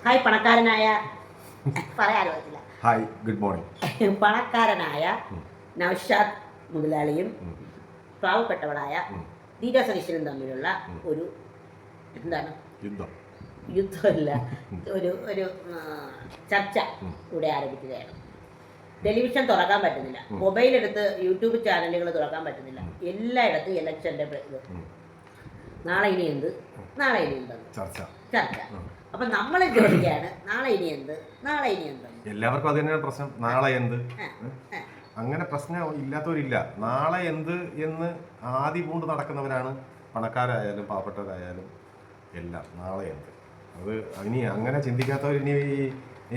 Hi പണക്കാരനായ പറയാനോ പറ്റില്ല. Hi good morning. പണക്കാരനായ നൗഷാദ് മുതലാളിയും പാവപ്പെട്ടവളായ ദീജ സതീശനും തമ്മിലുള്ള ഒരു എന്താണ് യുദ്ധം യുദ്ധമല്ല, ഒരു ഒരു ചർച്ച ഇവിടെ ആരംഭിക്കുകയാണ്. ടെലിവിഷൻ തുറക്കാൻ പറ്റുന്നില്ല, മൊബൈൽ എടുത്ത് യൂട്യൂബ് ചാനലുകൾ തുറക്കാൻ പറ്റുന്നില്ല, എല്ലായിടത്തും ഇലക്ഷൻ്റെ ഇത്. നാളെ ഇനി എന്ത്, നാളെ ഇനി എന്തെന്ന് ചർച്ച. അപ്പൊ നമ്മൾ ചോദിക്കുകയാണ്, നാളെ ഇനി എന്ത്, നാളെ ഇനി എന്ത്. എല്ലാവർക്കും അത് തന്നെയാണ് പ്രശ്നം. നാളെ എന്ത്, അങ്ങനെ പ്രശ്നം ഇല്ലാത്തവരില്ല. നാളെ എന്ത് എന്ന് ആദ്യ പൂണ്ട് നടക്കുന്നവരാണ് പണക്കാരായാലും പാവപ്പെട്ടവരായാലും എല്ലാം. നാളെ എന്ത്, അത് ഇനി അങ്ങനെ ചിന്തിക്കാത്തവർ ഇനി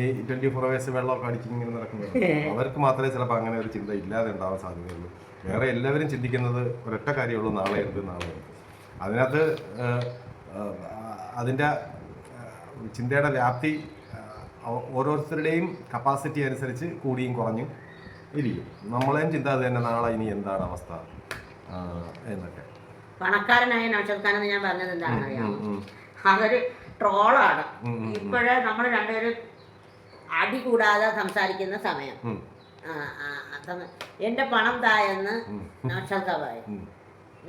ഈ 24 hours വെള്ളമൊക്കെ അടിച്ചിങ്ങനെ നടക്കുന്നത് അവർക്ക് മാത്രമേ ചിലപ്പോൾ അങ്ങനെ ഒരു ചിന്ത ഇല്ലാതെ ഉണ്ടാവാൻ സാധ്യതയുള്ളൂ. വേറെ എല്ലാവരും ചിന്തിക്കുന്നത് ഒരൊറ്റ കാര്യമുള്ളൂ, നാളെ എന്ത്, നാളെ എന്ത്. അതിനകത്ത് അതിൻ്റെ ചിന്തയുടെ വ്യാപ്തി ഓരോരുത്തരുടെയും കപ്പാസിറ്റി അനുസരിച്ച് കൂടിയും കുറഞ്ഞും ഇരിക്കും. നമ്മളെയും ചിന്ത അത് തന്നെ, നാളെ ഇനി എന്താണ് അവസ്ഥ എന്നൊക്കെ. പണക്കാരനായ നൗഷാദ് ഖാൻ എന്ന് ഞാൻ പറഞ്ഞത് എന്താണെന്ന് അറിയാമോ? അതൊരു ട്രോളാണ്. ഇപ്പോഴേ നമ്മൾ രണ്ടുപേരും അടി കൂടാതെ സംസാരിക്കുന്ന സമയം എന്റെ പണം താ എന്ന് നൗഷാദ് ഖാൻ പറയും,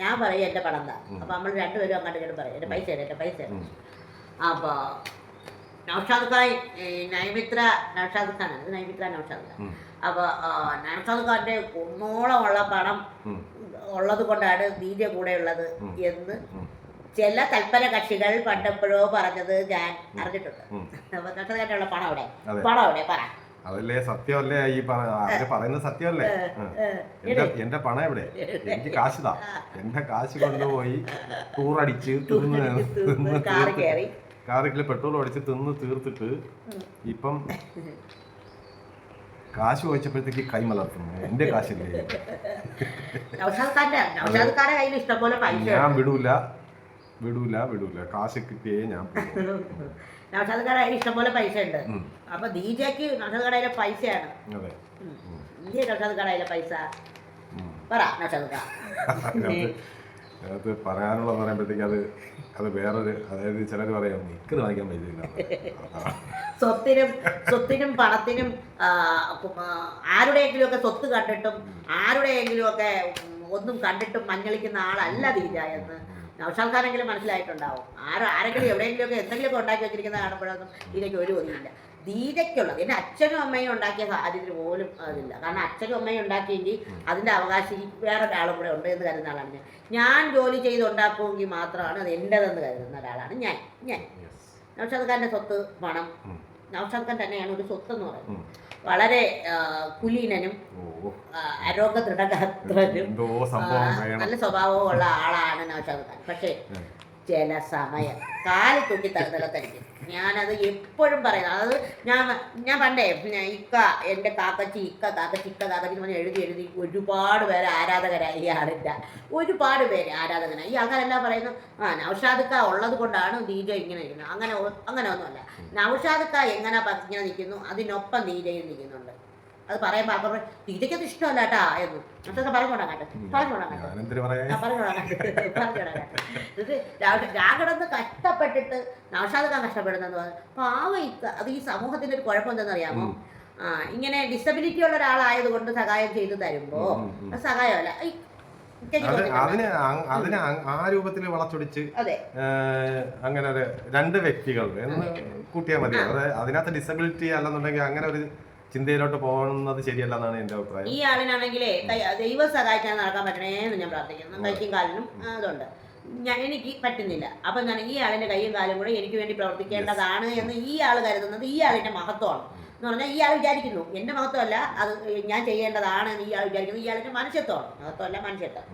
ഞാൻ പറയും എന്റെ പണം താ. അപ്പൊ നമ്മൾ രണ്ടുപേരും അങ്ങോട്ട് ഇങ്ങോട്ട് പറയും എന്റെ പൈസ എന്റെ പൈസ. അപ്പൊ നൗഷാദ് ഖാൻ നൈമിത്ര നൗഷാദ് ഖാനാണ്, ഇത് നൈമിത്ര നൗഷാദ് ഖാൻ. അപ്പൊ നൗഷാദ് ഖാന്റെ കുന്നോളമുള്ള പണം ഉള്ളത് കൊണ്ടാണ് ദീജ കൂടെ ഉള്ളത് എന്ന് ചില തൽപര കക്ഷികൾ പണ്ടെപ്പോഴോ പറഞ്ഞത് ഞാൻ അറിഞ്ഞിട്ടുണ്ട്. നൗഷാദ് ഖാനുള്ള പണം അവിടെ, പണം അവിടെ പറ. അതല്ലേ സത്യമല്ലേ ഈ പറയുന്നത്, സത്യമല്ലേ? എന്റെ പണം എവിടെ, എനിക്ക് കാശിതാ. എന്റെ കാശ് കൊണ്ടുപോയി ടൂറടിച്ച് കാറിൽ പെട്രോൾ അടിച്ച് തിന്ന് തീർത്തിട്ട് ഇപ്പം കാശ് ചോദിച്ചപ്പോഴത്തേക്ക് കൈ മലർത്തുന്നു. എന്റെ കാശില്ലേ, ഞാൻ വിടൂല വിടൂല വിടൂല. കാശ് കിട്ടിയേ ഞാൻ നൗഷാദ് ഖാൻ ഇഷ്ടംപോലെ പൈസ ഉണ്ട്. അപ്പൊ ദീജയ്ക്ക് നൗഷാദ് ഖാൻ പൈസയാണ്. നൗഷാദ് ഖാൻ പൈസ പറ നൗഷാദ് ഖാൻ. അത് പറയാനുള്ളത് പറയുമ്പോഴത്തേക്ക് അത് വേറൊരു, അതായത് ചിലർ പറയാം നിക്കത് വാങ്ങിക്കാൻ പറ്റില്ല. സ്വത്തിനും പണത്തിനും ആരുടെയെങ്കിലും ഒക്കെ സ്വത്ത് കണ്ടിട്ടും ആരുടെയെങ്കിലും ഒക്കെ ഒന്നും കണ്ടിട്ടും മഞ്ഞളിക്കുന്ന ആളല്ല ദീജ എന്ന് നൗഷാദ് ഖാനെങ്കിലും മനസ്സിലായിട്ടുണ്ടാവും. ആരെങ്കിലും എവിടെയെങ്കിലും ഒക്കെ എന്തെങ്കിലുമൊക്കെ ഉണ്ടാക്കി വെച്ചിരിക്കുന്ന കാണുമ്പോഴൊന്നും ദീജയ്ക്ക് ഒരു ഒന്നുമില്ല. ദീജയ്ക്കുള്ളത് എൻ്റെ അച്ഛനും അമ്മയും ഉണ്ടാക്കിയ സാഹചര്യത്തിൽ പോലും അതില്ല. കാരണം അച്ഛനും അമ്മയും ഉണ്ടാക്കിയെങ്കിൽ അതിൻ്റെ അവകാശി വേറൊരാളും കൂടെ ഉണ്ട് എന്ന് കരുതുന്ന ആളാണ് ഞാൻ. ഞാൻ ജോലി ചെയ്ത് ഉണ്ടാക്കുമെങ്കിൽ മാത്രമാണ് അത് എൻ്റെതെന്ന് കരുതുന്ന ഒരാളാണ് ഞാൻ. നൗഷാദ് ഖാൻ്റെ സ്വത്ത് പണം, നൗഷാദ് ഖാൻ തന്നെയാണ് ഒരു സ്വത്തെന്ന് പറയുന്നത്. വളരെ കുലീനനും ആരോഗ്യ ദൃഢഗാത്രനും നല്ല സ്വഭാവവും ഉള്ള ആളാണ് നൗഷാദ് ഖാൻ. പക്ഷേ ചില സമയം കാല് തൂക്കി നിലത്തടിക്കും. ഞാനത് എപ്പോഴും പറയുന്നത്, അത് ഞാൻ പണ്ടേ ഇക്ക എൻ്റെ കാക്കച്ചി എന്ന് പറഞ്ഞ് എഴുതി ഒരുപാട് പേര് ആരാധകരായി. ഈ ആളില്ല, ഒരുപാട് പേര് ആരാധകനായി. ഈ ആൾക്കാരെല്ലാം പറയുന്നു നൗഷാദ് ഖാൻ ഉള്ളത് കൊണ്ടാണ് ദീജ ഇങ്ങനെ ഇരിക്കുന്നത്. അങ്ങനെ ഒന്നുമല്ല. നൗഷാദ് ഖാൻ എങ്ങനെ ഇങ്ങനെ നിൽക്കുന്നു അതിനൊപ്പം ദീജയും നിൽക്കുന്നുണ്ട്. അത് പറയുമ്പോൾ അപ്പോൾ ദീജയ്ക്കത് ഇഷ്ടമല്ല കേട്ടാ എന്ന് അതൊക്കെ പറഞ്ഞുകൊണ്ടാകട്ടെ. ഞാൻ കിടന്ന് കഷ്ടപ്പെട്ടിട്ട് നൗഷാദ് ഖാൻ കഷ്ടപ്പെടുന്നെന്ന് പറഞ്ഞു. പാവ അത് ഈ സമൂഹത്തിൻ്റെ ഒരു കുഴപ്പം എന്താണെന്നറിയാമോ? ഇങ്ങനെ ഡിസബിലിറ്റി ഉള്ള ഒരാളായതുകൊണ്ട് സഹായം ചെയ്തു തരുമ്പോ അത് സഹായമല്ല, അതിനെ ആ രൂപത്തിൽ വളച്ചൊടിച്ച് അങ്ങനെ ഒരു രണ്ട് വ്യക്തികൾ എന്ന് കൂട്ടിയാൽ മതി. അതിനകത്ത് ഡിസബിലിറ്റി അല്ലെന്നുണ്ടെങ്കിൽ അങ്ങനെ ഒരു ചിന്തയിലോട്ട് പോകുന്നത് ശരിയല്ല എന്നാണ് എന്റെ അഭിപ്രായം. ഈ ആളിനാണെങ്കിലേ ദൈവം സഹായിക്കാൻ നടക്കാൻ പറ്റണേന്ന് ഞാൻ പ്രാർത്ഥിക്കുന്നു. കൈക്കും കാലിനും അതുണ്ട്, എനിക്ക് പറ്റുന്നില്ല. അപ്പൊ ഞാൻ ഈ ആളിന്റെ കൈയും കാലും കൂടെ എനിക്ക് വേണ്ടി പ്രവർത്തിക്കേണ്ടതാണ് എന്ന് ഈ ആൾ കരുതുന്നത് ഈ ആളിന്റെ മഹത്വമാണ് എന്ന് പറഞ്ഞാൽ ഈ ആൾ വിചാരിക്കുന്നു എന്റെ മഹത്വമല്ല, അത് ഞാൻ ചെയ്യേണ്ടതാണ് എന്ന് ഈ ആൾ വിചാരിക്കുന്നു. ഈ ആളിന്റെ മനുഷ്യത്വമാണ്, മഹത്വമല്ല മനുഷ്യത്വം.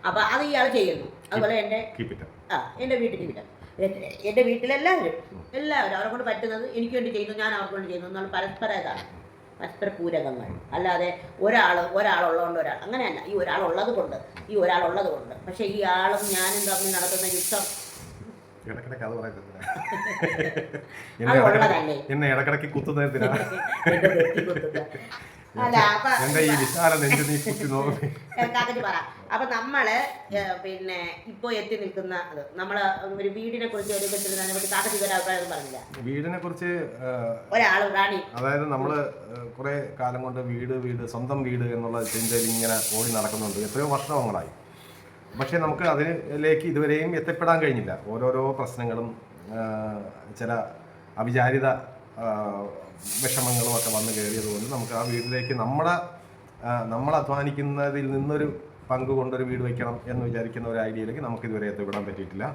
അപ്പൊ അത് ഈ ആൾ ചെയ്യുന്നു. അതുപോലെ എന്റെ വീട്ടിൽ വിട്ടം, എന്റെ വീട്ടിലെല്ലാവരും അവരെ കൊണ്ട് പറ്റുന്നത് എനിക്ക് വേണ്ടി ചെയ്യുന്നു, ഞാൻ അവർക്ക് വേണ്ടി ചെയ്യുന്നു എന്നുള്ള പരസ്പര പൂരകങ്ങൾ. അല്ലാതെ ഒരാളുള്ളതുകൊണ്ട് ഒരാൾ അങ്ങനെയല്ല. ഈ ഒരാളുള്ളത് കൊണ്ട് പക്ഷെ ഈ ആളും ഞാനും തമ്മിൽ നടത്തുന്ന യുദ്ധം എന്നെ ഇടക്കിടക്ക് കുത്തുന്നതിനാ അല്ല അപ്പൊ എന്റെ ഈ വിശാല നെഞ്ചു നീ കുത്തി നോക്കി കാക്കച്ചി പറ. അപ്പൊ നമ്മള് പിന്നെ ഇപ്പൊ എത്തി നിൽക്കുന്ന നമ്മള് ഒരു വീടിനെ കുറിച്ച് ഒരു കാക്കച്ചി ഒരു അഭിപ്രായം പറഞ്ഞില്ല. വീടിനെ കുറിച്ച് ഒരാള് റാണി, അതായത് നമ്മള് കുറെ കാലം കൊണ്ട് വീട് സ്വന്തം വീട് എന്നുള്ള ചിന്തയിൽ ഇങ്ങനെ ഓടി നടക്കുന്നുണ്ട് എത്രയോ വർഷങ്ങളായി. പക്ഷെ നമുക്ക് അതിലേക്ക് ഇതുവരെയും എത്തിപ്പെടാൻ കഴിഞ്ഞില്ല. ഓരോരോ പ്രശ്നങ്ങളും ചില അവിചാരിത വിഷമങ്ങളും ഒക്കെ വന്നു കയറിയതുകൊണ്ട് നമുക്ക് ആ വീട്ടിലേക്ക് നമ്മൾ അധ്വാനിക്കുന്നതിൽ നിന്നൊരു പങ്ക് കൊണ്ടൊരു വീട് വയ്ക്കണം എന്ന് വിചാരിക്കുന്ന ഒരു ഐഡിയയിലേക്ക് നമുക്ക് ഇതുവരെ എത്തിപ്പെടാൻ പറ്റിയിട്ടില്ല.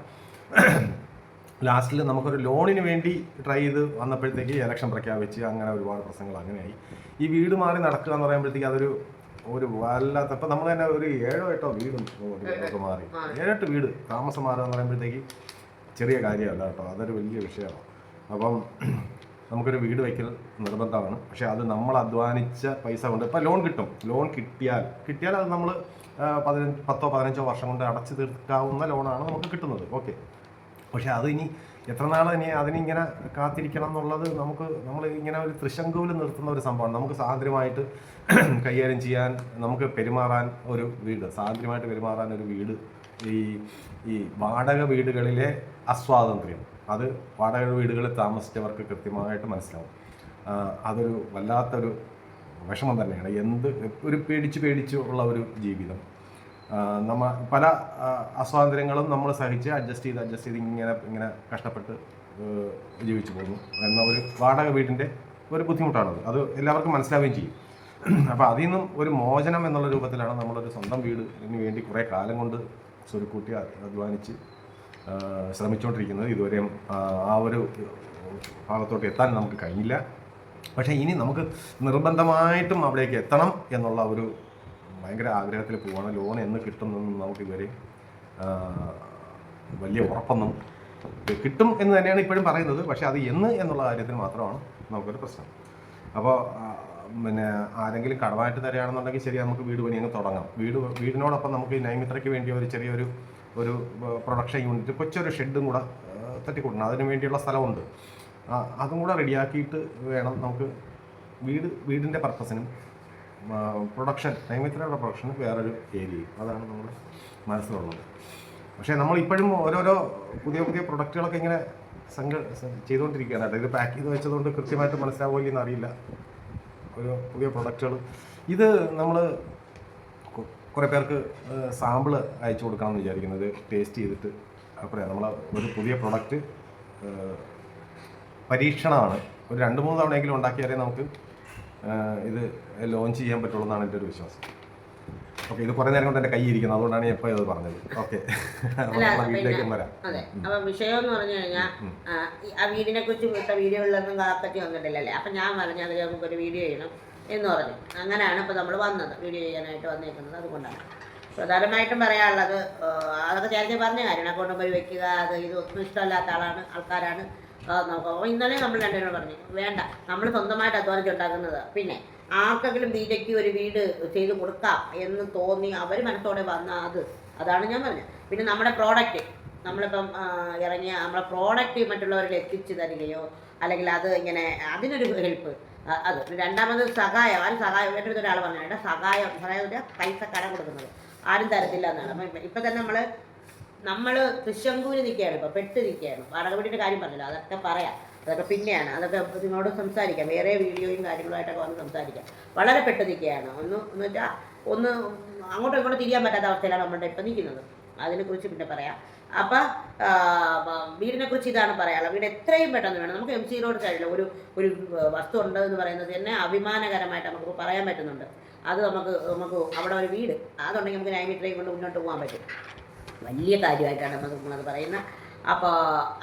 ലാസ്റ്റിൽ നമുക്കൊരു ലോണിന് വേണ്ടി ട്രൈ ചെയ്ത് വന്നപ്പോഴത്തേക്ക് ഇലക്ഷൻ പ്രഖ്യാപിച്ച് അങ്ങനെ ഒരുപാട് പ്രശ്നങ്ങൾ അങ്ങനെയായി. ഈ വീട് മാറി നടക്കുക എന്ന് പറയുമ്പോഴത്തേക്ക് അതൊരു വല്ലാത്ത ഇപ്പം നമ്മൾ തന്നെ ഒരു 7-8 വീടും ഒക്കെ മാറി 7-8 വീട് താമസം മാറുക എന്ന് പറയുമ്പോഴത്തേക്ക് ചെറിയ കാര്യമല്ല കേട്ടോ, അതൊരു വലിയ വിഷയമാണ്. അപ്പം നമുക്കൊരു വീട് വയ്ക്കൽ നിർബന്ധമാണ്. പക്ഷേ അത് നമ്മൾ അധ്വാനിച്ച പൈസ കൊണ്ട് ഇപ്പം ലോൺ കിട്ടും. ലോൺ കിട്ടിയാൽ അത് നമ്മൾ 10-15 വർഷം കൊണ്ട് അടച്ചു തീർക്കാവുന്ന ലോണാണ് നമുക്ക് കിട്ടുന്നത്. ഓക്കെ, പക്ഷെ അത് ഇനി എത്ര നാൾ ഇനി അതിനിങ്ങനെ കാത്തിരിക്കണം എന്നുള്ളത് നമ്മൾ ഇങ്ങനെ ഒരു തൃശങ്കുവിൽ നിർത്തുന്ന ഒരു സംഭവമാണ്. നമുക്ക് സ്വാതന്ത്ര്യമായിട്ട് കൈകാര്യം ചെയ്യാൻ, നമുക്ക് പെരുമാറാൻ ഒരു വീട്, സ്വാതന്ത്ര്യമായിട്ട് പെരുമാറാൻ ഒരു വീട്, ഈ വാടക വീടുകളിലെ അസ്വാതന്ത്ര്യം അത് വാടക വീടുകളിൽ താമസിച്ചവർക്ക് കൃത്യമായിട്ട് മനസ്സിലാവും. അതൊരു വല്ലാത്തൊരു വിഷമം തന്നെയാണ്. ഒരു പേടിച്ചു ഉള്ള ഒരു ജീവിതം. പല അസ്വാതന്ത്ര്യങ്ങളും നമ്മൾ സഹിച്ച് അഡ്ജസ്റ്റ് ചെയ്ത് ഇങ്ങനെ കഷ്ടപ്പെട്ട് ജീവിച്ചു പോകുന്നു എന്ന ഒരു വാടക വീടിൻ്റെ ഒരു ബുദ്ധിമുട്ടാണത്. അത് എല്ലാവർക്കും മനസ്സിലാവുകയും ചെയ്യും. അപ്പോൾ അതിൽ നിന്നും ഒരു മോചനം എന്നുള്ള രൂപത്തിലാണ് നമ്മളൊരു സ്വന്തം വീടിന് വേണ്ടി കുറേ കാലം കൊണ്ട് സ്വരുക്കൂട്ടി അധ്വാനിച്ച് ശ്രമിച്ചുകൊണ്ടിരിക്കുന്നത്. ഇതുവരെയും ആ ഒരു ഭാഗത്തോട്ട് എത്താൻ നമുക്ക് കഴിഞ്ഞില്ല. പക്ഷേ ഇനി നമുക്ക് നിർബന്ധമായിട്ടും അവിടേക്ക് എത്തണം എന്നുള്ള ഒരു ഭയങ്കര ആഗ്രഹത്തിൽ പോവാണ്. ലോൺ എന്ന് കിട്ടുമെന്നൊന്നും നമുക്കിതുവരെ വലിയ ഉറപ്പൊന്നും കിട്ടും എന്ന് തന്നെയാണ് ഇപ്പോഴും പറയുന്നത്. പക്ഷേ അത് എന്നുള്ള കാര്യത്തിൽ മാത്രമാണ് നമുക്കൊരു പ്രശ്നം. അപ്പോൾ പിന്നെ ആരെങ്കിലും കടമായിട്ട് തരികയാണെന്നുണ്ടെങ്കിൽ ശരി, നമുക്ക് വീട് പണി അങ്ങ് തുടങ്ങാം. വീടിനോടൊപ്പം നമുക്ക് നൈമിത്രയ്ക്ക് വേണ്ടി ഒരു ചെറിയൊരു പ്രൊഡക്ഷൻ യൂണിറ്റ്, കൊച്ചൊരു ഷെഡും കൂടെ തട്ടിക്കൂട്ടണം. അതിന് വേണ്ടിയുള്ള സ്ഥലമുണ്ട്. അതും കൂടെ റെഡിയാക്കിയിട്ട് വേണം നമുക്ക് വീടിൻ്റെ പർപ്പസിനും പ്രൊഡക്ഷൻ, നൈമിത്രയുടെ പ്രൊഡക്ഷന് വേറൊരു ഏരിയയും. അതാണ് നമ്മുടെ മനസ്സിലുള്ളത്. പക്ഷേ നമ്മളിപ്പോഴും ഓരോരോ പുതിയ പ്രൊഡക്റ്റുകളൊക്കെ ഇങ്ങനെ ചെയ്തുകൊണ്ടിരിക്കുകയാണ് കേട്ടോ. ഇത് പാക്ക് ചെയ്ത് വെച്ചതുകൊണ്ട് കൃത്യമായിട്ട് മനസ്സിലാവുകയെന്ന് അറിയില്ല. ഒരു പുതിയ പ്രൊഡക്റ്റുകൾ ഇത് നമ്മൾ കുറേ പേർക്ക് സാമ്പിള് അയച്ചു കൊടുക്കാമെന്ന് വിചാരിക്കുന്നത്, ടേസ്റ്റ് ചെയ്തിട്ട് അപ്പോൾ നമ്മൾ ഒരു പുതിയ പ്രൊഡക്റ്റ് പരീക്ഷണമാണ്. ഒരു 2-3 തവണയെങ്കിലും ഉണ്ടാക്കിയാലേ നമുക്ക് ഇത് ലോഞ്ച് ചെയ്യാൻ പറ്റുള്ളൂ എന്നാണ് എൻ്റെ ഒരു വിശ്വാസം. ഓക്കെ, ഇത് കുറേ നേരം കൊണ്ട് എൻ്റെ കൈ ഇരിക്കുന്നത്, അതുകൊണ്ടാണ് ഞാൻ ഇപ്പോൾ ഇത് പറഞ്ഞത്. ഓക്കെ, വീട്ടിലേക്ക് വരാം. അതെ, അപ്പം വിഷയം എന്ന് പറഞ്ഞു കഴിഞ്ഞാൽ ആ വീടിനെ കുറിച്ച് വിട്ട വീഡിയോകളിലൊന്നും കാപ്പറ്റി വന്നിട്ടില്ലല്ലേ. അപ്പം ഞാൻ പറഞ്ഞു അതിൽ നമുക്കൊരു വീഡിയോ ചെയ്യണം എന്ന് പറഞ്ഞു. അങ്ങനെയാണ് ഇപ്പോൾ നമ്മൾ വന്നത്, വീഡിയോ ചെയ്യാനായിട്ട് വന്നേക്കുന്നത്. അതുകൊണ്ടാണ് പ്രധാനമായിട്ടും പറയാനുള്ളത്. അതൊക്കെ ചേർത്ത് പറഞ്ഞ കാര്യമാണ്. കൊണ്ടുപോയി വെക്കുക, അത് ഇതൊന്നും ഇഷ്ടമല്ലാത്ത ആൾക്കാരാണ് നോക്കാം. അപ്പോൾ ഇന്നലെ നമ്മൾ രണ്ടുപേരും പറഞ്ഞു വേണ്ട, നമ്മൾ സ്വന്തമായിട്ട് അധ്വാനിച്ചുണ്ടാക്കുന്നത്. പിന്നെ ആർക്കെങ്കിലും ബിജെക്ക് ഒരു വീട് ചെയ്ത് കൊടുക്കാം എന്ന് തോന്നി അവർ മനസ്സോടെ വന്ന അതാണ് ഞാൻ പറഞ്ഞത്. പിന്നെ നമ്മുടെ പ്രോഡക്റ്റ്, നമ്മളിപ്പം ഇറങ്ങിയ നമ്മുടെ പ്രോഡക്റ്റ് മറ്റുള്ളവരിൽ എത്തിച്ചു തരികയോ അല്ലെങ്കിൽ അത് ഇങ്ങനെ അതിനൊരു ഹെൽപ്പ്, അത്. രണ്ടാമത് സഹായം, ആരും സഹായം എൻ്റെ അടുത്ത് ഒരാൾ പറഞ്ഞു സഹായം പൈസ കടം കൊടുക്കുന്നത് ആരും തരത്തില്ല എന്നാണ്. അപ്പം ഇപ്പം തന്നെ നമ്മൾ തൃശ്ശങ്കൂര് നിൽക്കുകയാണ്, ഇപ്പോൾ പെട്ട് നിൽക്കുകയാണ്. വാടക വീടിൻ്റെ കാര്യം പറഞ്ഞല്ലോ, അതൊക്കെ പറയാം, അതൊക്കെ പിന്നെയാണ്, അതൊക്കെ ഇതിനോട് സംസാരിക്കാം. വേറെ വീഡിയോയും കാര്യങ്ങളുമായിട്ടൊക്കെ വന്ന് സംസാരിക്കാം. വളരെ പെട്ട് നിൽക്കുകയാണ്. എന്ന് വെച്ചാൽ അങ്ങോട്ടും ഇങ്ങോട്ടും തിരിയാൻ പറ്റാത്ത അവസ്ഥയിലാണ് നമ്മളുടെ ഇപ്പം നിൽക്കുന്നത്. അതിനെക്കുറിച്ച് പിന്നെ പറയാം. അപ്പം വീടിനെക്കുറിച്ച് ഇതാണ് പറയാനുള്ളത്. വീട് എത്രയും പെട്ടെന്ന് വേണം. നമുക്ക് MC റോഡ് സൈഡിൽ ഒരു വസ്തു ഉണ്ട് എന്ന് പറയുന്നത് തന്നെ അഭിമാനകരമായിട്ട് നമുക്ക് പറയാൻ പറ്റുന്നുണ്ട്. അത് നമുക്ക് അവിടെ ഒരു വീട് അതുണ്ടെങ്കിൽ നമുക്ക് നൈമിത്രയും കൊണ്ട് മുന്നോട്ട് പോകാൻ പറ്റും. വലിയ കാര്യമായിട്ടാണ് നമ്മളത് പറയുന്നത്. അപ്പോൾ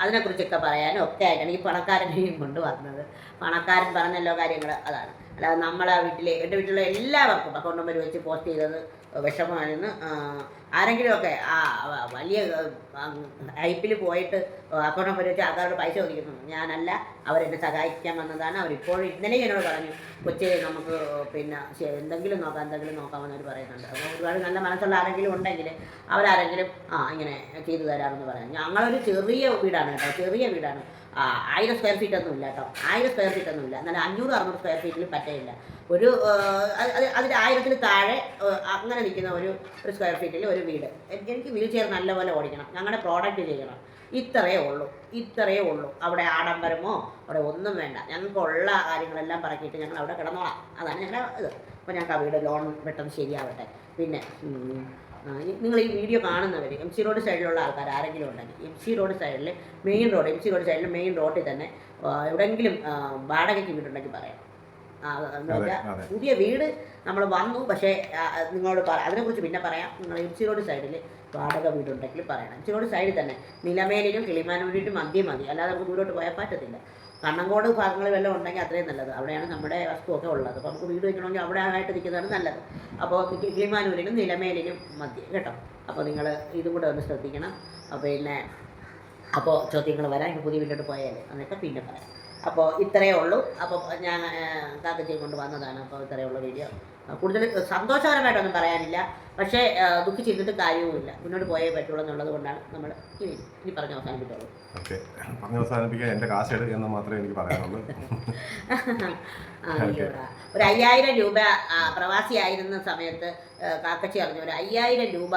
അതിനെക്കുറിച്ചൊക്കെ പറയാനും ഒക്കെ ആയിട്ടാണ് ഈ പണക്കാരനെയും കൊണ്ട് വന്നത്. പണക്കാരൻ പറഞ്ഞല്ലോ കാര്യങ്ങൾ, അതാണ്. അല്ലാതെ നമ്മളെ എൻ്റെ വീട്ടിലുള്ള എല്ലാവർക്കും അക്കൗണ്ട് നമ്പർ വെച്ച് പോസ്റ്റ് ചെയ്തത് വിഷമമാണെന്ന് ആരെങ്കിലുമൊക്കെ വലിയ ഹൈപ്പിൽ പോയിട്ട് അക്കൗണ്ട് നമ്പർ വെച്ച് ആൾക്കാരോട് പൈസ ചോദിക്കുന്നു. ഞാനല്ല, അവരെന്നെ സഹായിക്കാൻ വന്നതാണ്. അവരിപ്പോഴും ഇന്നലെ എന്നോട് പറഞ്ഞു കൊച്ചി നമുക്ക് പിന്നെ എന്തെങ്കിലും നോക്കാമെന്ന് അവർ പറയുന്നുണ്ട്. അപ്പോൾ ഒരുപാട് നല്ല മനസ്സുള്ള ആരെങ്കിലും ഉണ്ടെങ്കിൽ അവരാരെങ്കിലും ഇങ്ങനെ ചെയ്തു തരാമെന്ന് പറയാം. ഞങ്ങളൊരു ചെറിയ വീടാണ് കേട്ടോ, ചെറിയ വീടാണ്. 1000 സ്ക്വയർ ഫീറ്റ് ഒന്നും ഇല്ല കേട്ടോ, 1000 സ്ക്വയർ ഫീറ്റ് ഒന്നും ഇല്ല. എന്നാലും 500-600 സ്ക്വയർ ഫീറ്റിൽ പറ്റയില്ല. ഒരു അതിൻ്റെ 1000-ൽ താഴെ അങ്ങനെ നിൽക്കുന്ന ഒരു സ്ക്വയർ ഫീറ്റിൽ ഒരു വീട്. എനിക്ക് വീൽ ചെയർ നല്ലപോലെ ഓടിക്കണം, ഞങ്ങളുടെ പ്രോഡക്റ്റ് ചെയ്യണം, ഇത്രയേ ഉള്ളൂ. അവിടെ ആഡംബരമോ അവിടെ ഒന്നും വേണ്ട, ഞങ്ങൾക്കുള്ള കാര്യങ്ങളെല്ലാം പറക്കിയിട്ട് ഞങ്ങൾ അവിടെ കിടന്നോളാം. അതാണ് ഞങ്ങളുടെ ഇത്. അപ്പോൾ ഞങ്ങൾക്ക് ആ വീട് ലോൺ പെട്ടെന്ന് ശരിയാവട്ടെ. പിന്നെ നിങ്ങൾ ഈ വീഡിയോ കാണുന്നവർ MC റോഡ് സൈഡിലുള്ള ആൾക്കാർ ആരെങ്കിലും ഉണ്ടെങ്കിൽ MC റോഡ് സൈഡിൽ മെയിൻ റോഡിൽ തന്നെ എവിടെയെങ്കിലും വാടകയ്ക്ക് വീടുണ്ടെങ്കിൽ പറയാം. പുതിയ വീട് നമ്മൾ വന്നു, പക്ഷേ നിങ്ങളോട് അതിനെക്കുറിച്ച് പിന്നെ പറയാം. നിങ്ങൾ MC റോഡ് സൈഡിൽ വാടക വീടുണ്ടെങ്കിൽ പറയണം. MC റോഡ് സൈഡിൽ തന്നെ നിലമേലിലും കിളിമാനൂരിലും മതി, അല്ലാതെ നമുക്ക് ദൂരോട്ട് പോയാൽ പറ്റത്തില്ല. കണ്ണങ്കോട് ഭാഗങ്ങളിൽ വല്ലതും ഉണ്ടെങ്കിൽ അത്രയും നല്ലത്. അവിടെയാണ് നമ്മുടെ വസ്തുവൊക്കെ ഉള്ളത്. അപ്പോൾ നമുക്ക് വീട് വയ്ക്കണമെങ്കിൽ അവിടെ ആയിട്ട് നിൽക്കുന്നതാണ് നല്ലത്. അപ്പോൾ കിളിമാനൂരിലും നിലമേലിലും മതി കേട്ടോ. അപ്പോൾ നിങ്ങൾ ഇതും കൂടെ ഒന്ന് ശ്രദ്ധിക്കണം. പിന്നെ അപ്പോൾ ചോദ്യങ്ങൾ വരാൻ പുതിയ വീട്ടിലോട്ട് പോയാൽ എന്നൊക്കെ പിന്നെ പറയാം. അപ്പോൾ ഇത്രയേ ഉള്ളൂ. അപ്പോൾ ഞാൻ കാക്കച്ചിയെ കൊണ്ട് വന്നതാണ്. അപ്പോൾ ഇത്രയേ ഉള്ളൂ വീഡിയോ. കൂടുതൽ സന്തോഷകരമായിട്ടൊന്നും പറയാനില്ല, പക്ഷേ ദുഃഖിച്ചിരുന്നിട്ട് കാര്യവുമില്ല. മുന്നോട്ട് പോയേ പറ്റുള്ളൂ എന്നുള്ളത് കൊണ്ടാണ് നമ്മൾ ഇനി പറഞ്ഞ് അവസാനിപ്പിച്ചുള്ളൂ. ഓക്കെ, പറഞ്ഞ് അവസാനിപ്പിക്കാൻ എൻ്റെ കാശെടു എന്ന് മാത്രമേ എനിക്ക് പറയാനുള്ളൂ. ഒരു 5000 രൂപ പ്രവാസിയായിരുന്ന സമയത്ത് കാക്കച്ചി അറിഞ്ഞു ഒരു 5000 രൂപ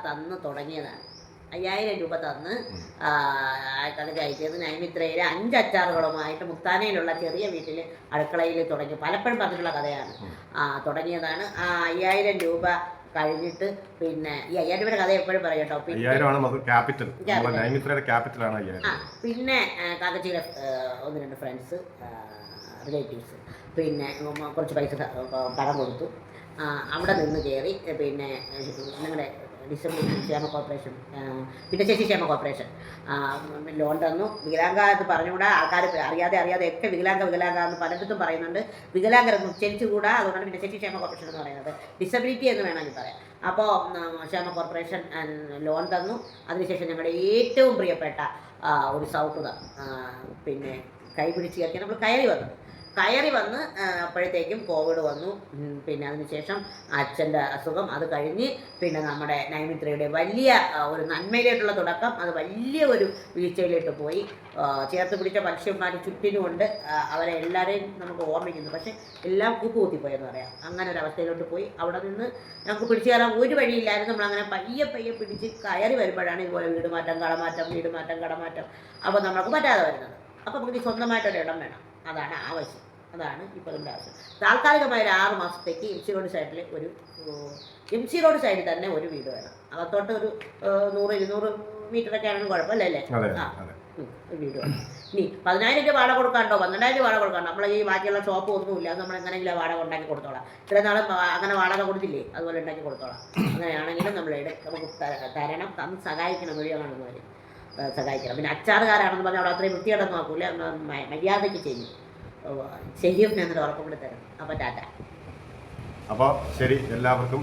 തന്ന് തുടങ്ങിയതാണ്. 5000 രൂപ തന്ന് കാക്കച്ചി അയച്ചത് നൈമിത്രയിലെ 5 അച്ചാറുകളുമായിട്ട് മുത്താനയിലുള്ള ചെറിയ വീട്ടിൽ അടുക്കളയിൽ തുടങ്ങി. പലപ്പോഴും പറഞ്ഞിട്ടുള്ള കഥയാണ്. തുടങ്ങിയതാണ്. ആ 5000 രൂപ കഴിഞ്ഞിട്ട് പിന്നെ ഈ 5000 രൂപയുടെ കഥ എപ്പോഴും പറയും കേട്ടോ. പിന്നെ കാക്കച്ചിയുടെ 1-2 ഫ്രണ്ട്സ്, റിലേറ്റീവ്സ് പിന്നെ കുറച്ച് പൈസ കടം കൊടുത്തു. അവിടെ നിന്ന് കയറി പിന്നെ നിങ്ങളുടെ ഡിസബിലിറ്റി ക്ഷേമ കോർപ്പറേഷൻ, ഭിന്നശേഷി ക്ഷേമ കോർപ്പറേഷൻ ലോൺ തന്നു. വികലാംഗ എന്ന് പറഞ്ഞുകൂടാ, ആൾക്കാർ അറിയാതെ ഒക്കെ വികലാംഗ എന്ന് പലയിടത്തും പറയുന്നുണ്ട്. വികലാംഗരെന്ന് ഉച്ചരിച്ചുകൂടാ, അതുകൊണ്ടാണ് ഭിന്നശേഷി ക്ഷേമ കോർപ്പറേഷൻ എന്ന് പറയുന്നത്. ഡിസബിലിറ്റി എന്ന് വേണമെങ്കിൽ പറയാം. അപ്പോൾ ക്ഷേമ കോർപ്പറേഷൻ ലോൺ തന്നു. അതിനുശേഷം ഞങ്ങളുടെ ഏറ്റവും പ്രിയപ്പെട്ട ഒരു സൗഹൃദം പിന്നെ കൈപിടിച്ച് കയറ്റി നമ്മൾ കയറി വന്ന് അപ്പോഴത്തേക്കും കോവിഡ് വന്നു. പിന്നെ അതിനുശേഷം അച്ഛൻ്റെ അസുഖം, അത് കഴിഞ്ഞ് പിന്നെ നമ്മുടെ നൈമിത്രയുടെ വലിയ ഒരു നന്മയിലേക്കുള്ള തുടക്കം, അത് വലിയ ഒരു വീഴ്ചയിലേക്ക് പോയി. ചേർത്ത് പിടിച്ച മനുഷ്യന്മാർ ചുറ്റിനുമുണ്ട്, അവരെ എല്ലാവരെയും നമുക്ക് ഓർമ്മിക്കുന്നു. പക്ഷേ എല്ലാം കൂപ്പുകുത്തിപ്പോയെന്ന് പറയാം. അങ്ങനെ ഒരു അവസ്ഥയിലോട്ട് പോയി. അവിടെ നിന്ന് ഞങ്ങൾക്ക് പിടിച്ചു കയറാൻ ഒരു വഴിയില്ലായിരുന്നു. നമ്മളങ്ങനെ പയ്യെ പിടിച്ച് കയറി വരുമ്പോഴാണ് ഇതുപോലെ വീട് മാറ്റം കടമാറ്റം അപ്പോൾ നമുക്ക് പറ്റാതെ വരുന്നത്. അപ്പോൾ നമുക്ക് സ്വന്തമായിട്ടൊരു ഇടം വേണം. അതാണ് ആവശ്യം. അതാണ് ഇപ്പോൾ നമ്മുടെ ആവശ്യം. താൽക്കാലികമായ ഒരു 6 മാസത്തേക്ക് MC റോഡ് സൈഡിൽ തന്നെ ഒരു വീട് വേണം. അകത്തോട്ട് ഒരു 100-200 മീറ്ററൊക്കെ ആണെങ്കിലും കുഴപ്പമില്ലല്ലേ? ഒരു വീട് വേണം. ഇനി 10000 രൂപ വാടക കൊടുക്കാണ്ടോ, 12000 രൂപ വാടക കൊടുക്കാണ്ടോ, നമ്മൾ ഈ ബാക്കിയുള്ള ഷോപ്പ് ഒന്നുമില്ല, നമ്മൾ എങ്ങനെയെങ്കിലും വാടക ഉണ്ടാക്കി കൊടുത്തോളാം. ഇത്രയും നാളും അങ്ങനെ വാടക കൊടുത്തില്ലേ, അതുപോലെ ഉണ്ടാക്കി കൊടുത്തോളാം. അങ്ങനെയാണെങ്കിലും നമുക്ക് തരണം, തന്ന് സഹായിക്കണം. വീഡിയോ കാണുന്നവർ സഹായിക്കണം. പിന്നെ അച്ചാറുകാരാണെന്ന് പറഞ്ഞാൽ അവിടെ അത്രയും വൃത്തിയായിട്ടൊന്നും നോക്കൂല, മര്യാദയ്ക്ക് ചെയ്യും എന്നൊരു ഉറപ്പ് കൂടി തരും. അപ്പോൾ ടാറ്റ. അപ്പോൾ ശരി, എല്ലാവർക്കും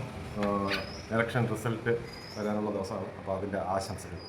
ഇലക്ഷൻ റിസൾട്ട് വരാനുള്ള ദിവസമാണ്. അപ്പോൾ അതിൻ്റെ ആശംസകൾ.